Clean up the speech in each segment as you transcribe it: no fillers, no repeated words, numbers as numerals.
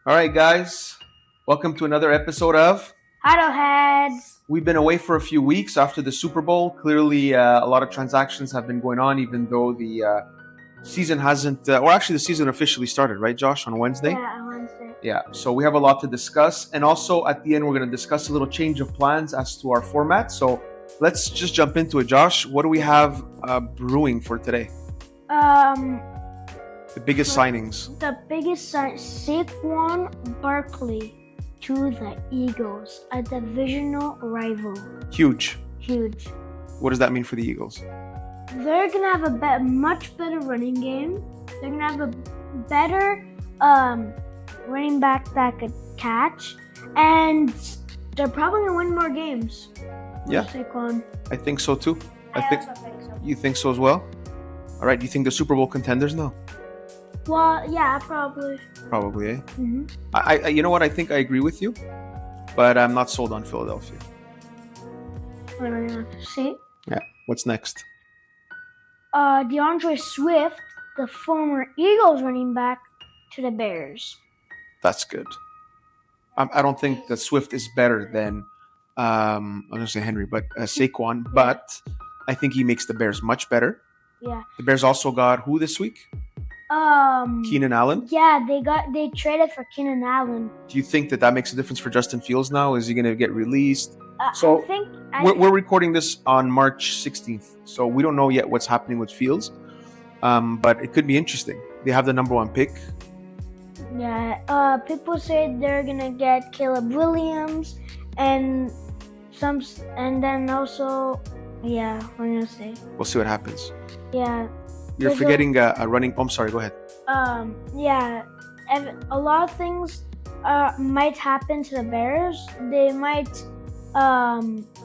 All right, guys, welcome to another episode of. Heads. We've been away for a few weeks after the Super Bowl. Clearly, a lot of transactions have been going on, even though the season hasn't, or actually, the season officially started, right, Josh, on Wednesday? Yeah, on Wednesday. Yeah, so we have a lot to discuss. And also, at the end, we're going to discuss a little change of plans as to our format. So let's just jump into it. Josh, what do we have brewing for today? The biggest signings. The biggest sign, Saquon Barkley to the Eagles, a divisional rival. Huge. Huge. What does that mean for the Eagles? They're gonna have a much better running game. They're gonna have a better running back that could catch, and they're probably gonna win more games. Yeah. Saquon. I think so too. I also think so. You think so as well? All right. Do you think they're Super Bowl contenders now? Well, yeah, probably. Probably, eh? Mm-hmm. I you know what? I think I agree with you, but I'm not sold on Philadelphia. What are we gonna see? Yeah. What's next? DeAndre Swift, the former Eagles running back, to the Bears. That's good. I don't think that Swift is better than I was gonna say Henry, but Saquon. Yeah. But I think he makes the Bears much better. Yeah. The Bears also got who this week? Keenan Allen. Yeah, they traded for Keenan Allen. Do you think that makes a difference for Justin Fields now? Is he going to get released? I think we're recording this on March 16th, so we don't know yet what's happening with Fields, but it could be interesting. They have the number one pick. Yeah, people say they're gonna get Caleb Williams and then also, yeah, we're gonna see. We'll see what happens. Yeah. You're forgetting a running. Oh, I'm sorry. Go ahead. Yeah, and a lot of things might happen to the Bears. They might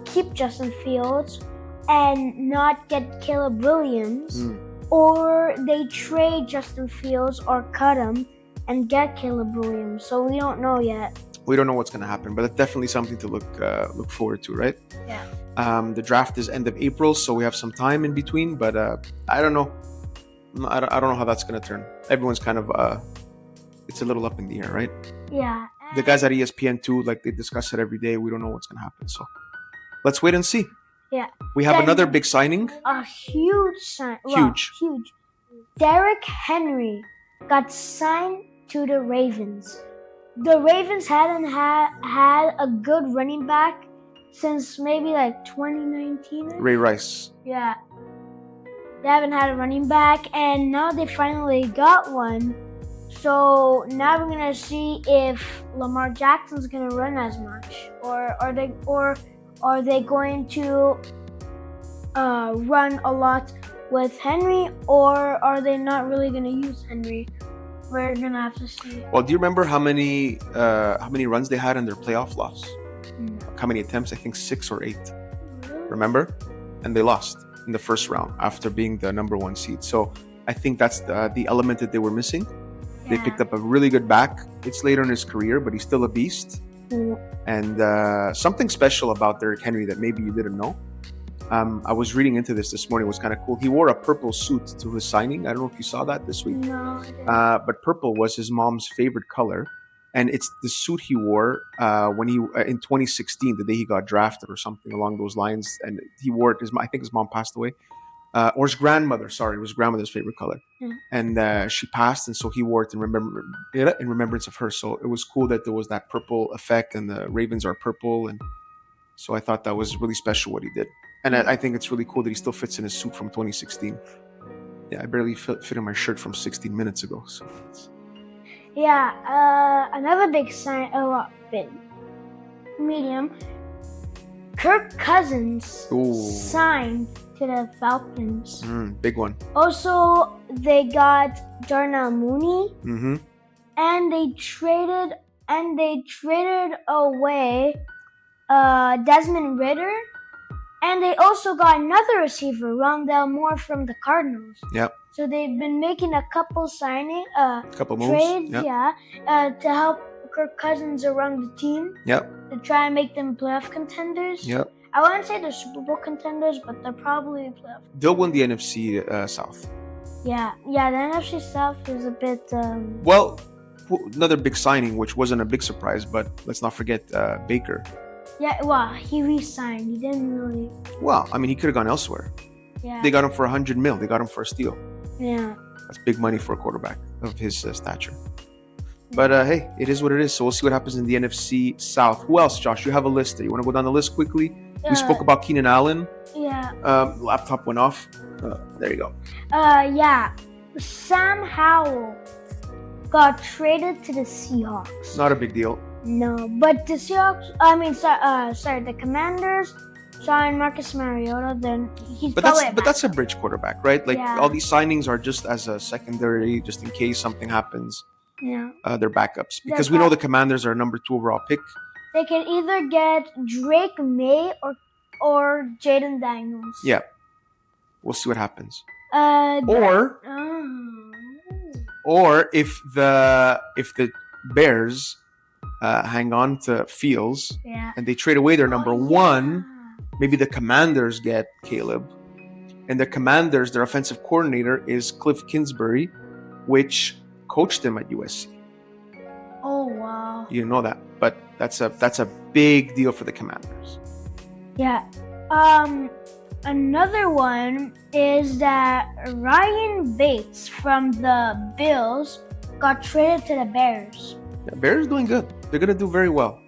keep Justin Fields and not get Caleb Williams, or they trade Justin Fields or cut him and get Caleb Williams. So we don't know yet. We don't know what's going to happen, but it's definitely something to look forward to, right? Yeah. The draft is end of April, so we have some time in between, but I don't know. I don't know how that's going to turn. Everyone's kind of it's a little up in the air, right? Yeah. The guys at ESPN too, like they discuss it every day. We don't know what's going to happen, so let's wait and see. Yeah. We have another big signing. A huge sign. Huge. Huge. Derrick Henry got signed to the Ravens. The Ravens hadn't had a good running back since maybe like 2019. Ray Rice. Yeah. They haven't had a running back, and now they finally got one. So now we're gonna see if Lamar Jackson's gonna run as much, or are they going to run a lot with Henry, or are they not really gonna use Henry? We're gonna have to see. Well, do you remember how many runs they had in their playoff loss? No. How many attempts? I think 6 or 8. Remember? And they lost in the first round after being the number one seed. So I think that's the element that they were missing. They picked up a really good back. It's later in his career, but he's still a beast. And something special about Derrick Henry that maybe you didn't know. I was reading into this morning. It was kind of cool. He wore a purple suit to his signing. I don't know if you saw that this week. No, I didn't. But purple was his mom's favorite color. And it's the suit he wore when he in 2016, the day he got drafted or something along those lines. And he wore it. I think his mom passed away, or his grandmother. Sorry, it was grandmother's favorite color. And she passed, and so he wore it in remembrance of her. So it was cool that there was that purple effect, and the Ravens are purple, and so I thought that was really special what he did. And I think it's really cool that he still fits in his suit from 2016. Yeah, I barely fit in my shirt from 16 minutes ago. So. Yeah, another big sign, big, medium. Kirk Cousins signed to the Falcons. Big one. Also, they got Darnell Mooney, and they traded away Desmond Ridder, and they also got another receiver, Rondell Moore from the Cardinals. Yep. So they've been making a couple moves, trades, to help Kirk Cousins around the team. Yep. To try and make them playoff contenders. Yep. I wouldn't say they're Super Bowl contenders, but they're probably playoff. They'll win the NFC South. Yeah, the NFC South is a bit. Well, another big signing, which wasn't a big surprise, but let's not forget Baker. Yeah, well, he re-signed. He didn't really. Well, I mean, he could have gone elsewhere. Yeah. They got him for $100 million. They got him for a steal. Yeah. That's big money for a quarterback of his stature. But hey, it is what it is. So we'll see what happens in the NFC South. Who else, Josh? You have a list there. You want to go down the list quickly? We spoke about Keenan Allen. Yeah. Laptop went off. There you go. Yeah. Sam Howell got traded to the Seahawks. Not a big deal. No, but the Seahawks. The Commanders signed Marcus Mariota. Then he's But that's a bridge quarterback, right? Like all these signings are just as a secondary, just in case something happens. Yeah. They're backups because we know the Commanders are number 2 overall pick. They can either get Drake May or Jaden Daniels. Yeah. We'll see what happens. Or if the Bears hang on to Fields and they trade away their number 1, maybe the Commanders get Caleb. And the Commanders, their offensive coordinator is Cliff Kingsbury, which coached him at USC. Oh wow! You know that, but that's a big deal for the Commanders. Yeah. Another one is that Ryan Bates from the Bills got traded to the Bears. The Bears doing good. They're gonna do very well.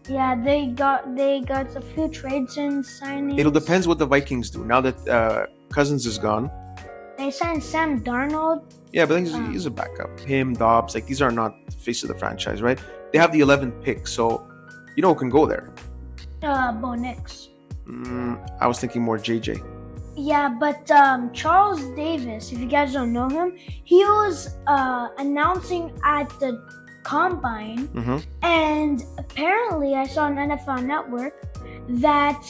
Yeah, they got a few trades and signings. It'll depend what the Vikings do now that Cousins is gone. They signed Sam Darnold. Yeah, but he's a backup. Him, Dobbs, like these are not the face of the franchise, right? They have the 11th pick, so you know who can go there. Bo Nix. I was thinking more JJ. Yeah, but Charles Davis, if you guys don't know him, he was announcing at the Combine, and apparently I saw on NFL Network that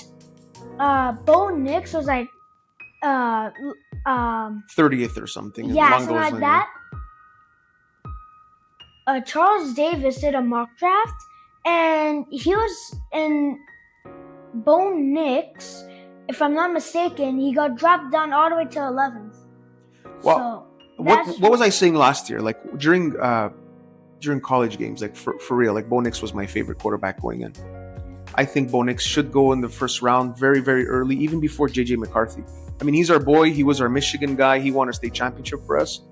Bo Nix was like 30th or something. Yeah, something like that. Charles Davis did a mock draft, and he was in Bo Nix. If I'm not mistaken, he got dropped down all the way to 11th. Well, so what was I saying last year? Like during college games, like for real, like Bo Nix was my favorite quarterback going in. I think Bo Nix should go in the first round very, very early, even before JJ McCarthy. I mean, he's our boy. He was our Michigan guy. He won a state championship for us.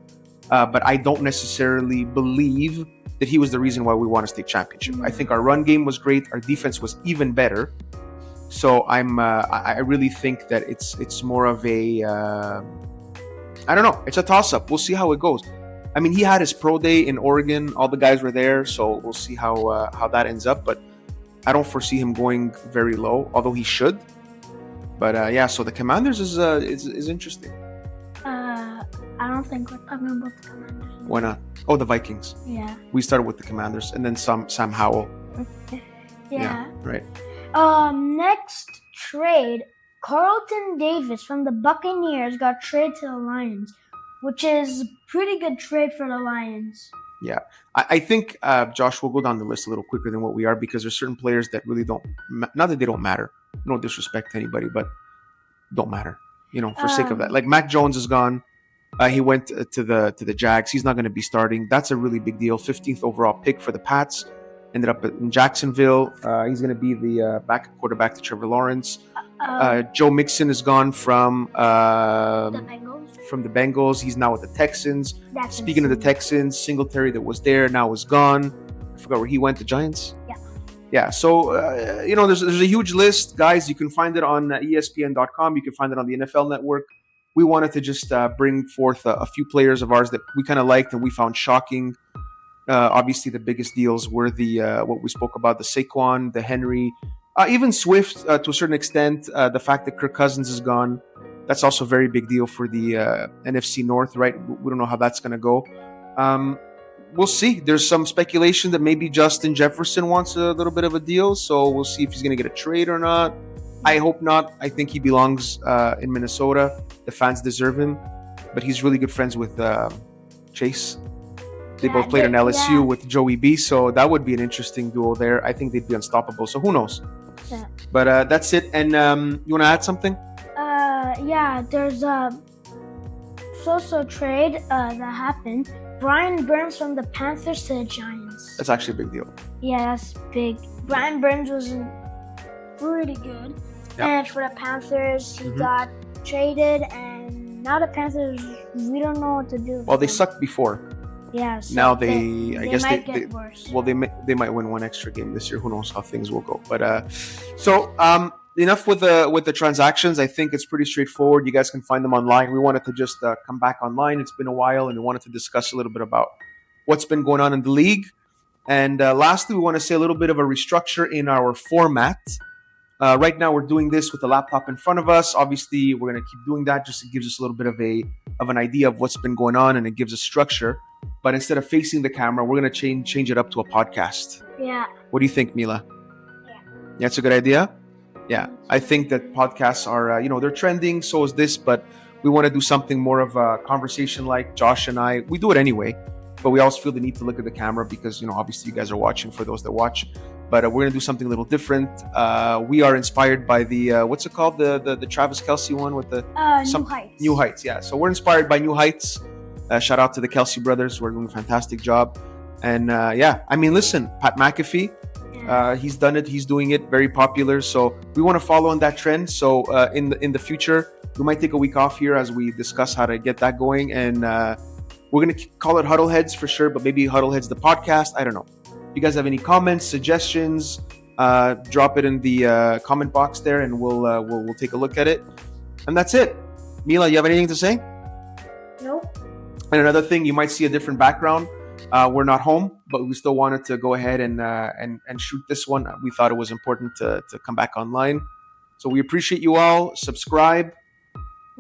But I don't necessarily believe that he was the reason why we won a state championship. I think our run game was great. Our defense was even better. So I really think that it's more of a, I don't know. It's a toss-up. We'll see how it goes. I mean, he had his pro day in Oregon. All the guys were there. So we'll see how that ends up. But I don't foresee him going very low, although he should. But yeah, so the Commanders is interesting. I don't think we're talking about the Commanders. Why not? Oh, the Vikings. Yeah. We started with the Commanders, and then Sam Howell. Yeah. Right. Next trade, Carlton Davis from the Buccaneers got traded to the Lions, which is a pretty good trade for the Lions. Yeah. I think, Josh, we'll go down the list a little quicker than what we are because there's certain players that really don't, not that they don't matter, no disrespect to anybody, but don't matter, for sake of that. Like Mac Jones is gone. He went to the Jags. He's not going to be starting. That's a really big deal. 15th overall pick for the Pats. Ended up in Jacksonville. He's going to be the backup quarterback to Trevor Lawrence. Joe Mixon is gone from the Bengals. He's now with the Texans. Speaking of the Texans, Singletary that was there now is gone. I forgot where he went. The Giants. Yeah. So there's a huge list, guys. You can find it on ESPN.com. You can find it on the NFL Network. We wanted to just bring forth a few players of ours that we kind of liked and we found shocking. Obviously, the biggest deals were the what we spoke about, the Saquon, the Henry, even Swift to a certain extent. The fact that Kirk Cousins is gone, that's also a very big deal for the NFC North, right? We don't know how that's going to go. We'll see. There's some speculation that maybe Justin Jefferson wants a little bit of a deal, so we'll see if he's going to get a trade or not. I hope not. I think he belongs in Minnesota. The fans deserve him, but he's really good friends with Chase. They both played in LSU with Joey B, so that would be an interesting duo there. I think they'd be unstoppable, so who knows? Yeah. But that's it. And you want to add something? Yeah, there's so trade that happened. Brian Burns from the Panthers to the Giants. That's actually a big deal. Yeah, that's big. Brian Burns was pretty good. Yeah. And for the Panthers, he got traded, and now the Panthers, we don't know what to do. Well, they sucked before. Yeah. So Now they I guess might they get worse. well they might win one extra game this year. Who knows how things will go? But enough with the transactions. I think it's pretty straightforward. You guys can find them online. We wanted to just come back online. It's been a while, and we wanted to discuss a little bit about what's been going on in the league. And lastly, we want to say a little bit of a restructure in our format. Right now, we're doing this with the laptop in front of us. Obviously, we're going to keep doing that. Just it gives us a little bit of an idea of what's been going on, and it gives us structure. But instead of facing the camera, we're going to change it up to a podcast. Yeah. What do you think, Mila? Yeah. That's a good idea? Yeah. I think that podcasts are, they're trending. So is this. But we want to do something more of a conversation like Josh and I. We do it anyway. But we also feel the need to look at the camera because, obviously you guys are watching for those that watch. But we're going to do something a little different. We are inspired by the, what's it called? The Travis Kelce one with the... New Heights. New Heights, yeah. So we're inspired by New Heights. Shout out to the Kelce brothers who are doing a fantastic job. And listen, Pat McAfee, he's done it. He's doing it. Very popular. So we want to follow on that trend. So in the future, we might take a week off here as we discuss how to get that going. And we're going to call it Huddleheads for sure, but maybe Huddleheads the podcast. I don't know. If you guys have any comments, suggestions, drop it in the comment box there, and we'll take a look at it. And that's it. Mila, you have anything to say? Nope. And another thing, you might see a different background. We're not home, but we still wanted to go ahead and shoot this one. We thought it was important to come back online. So we appreciate you all. Subscribe,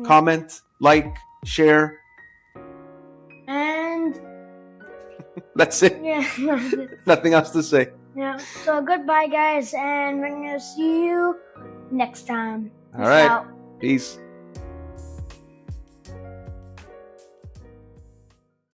comment, like, share. And that's it. Yeah. Nothing else to say. Yeah. So goodbye, guys, and we're gonna see you next time. All right. Peace.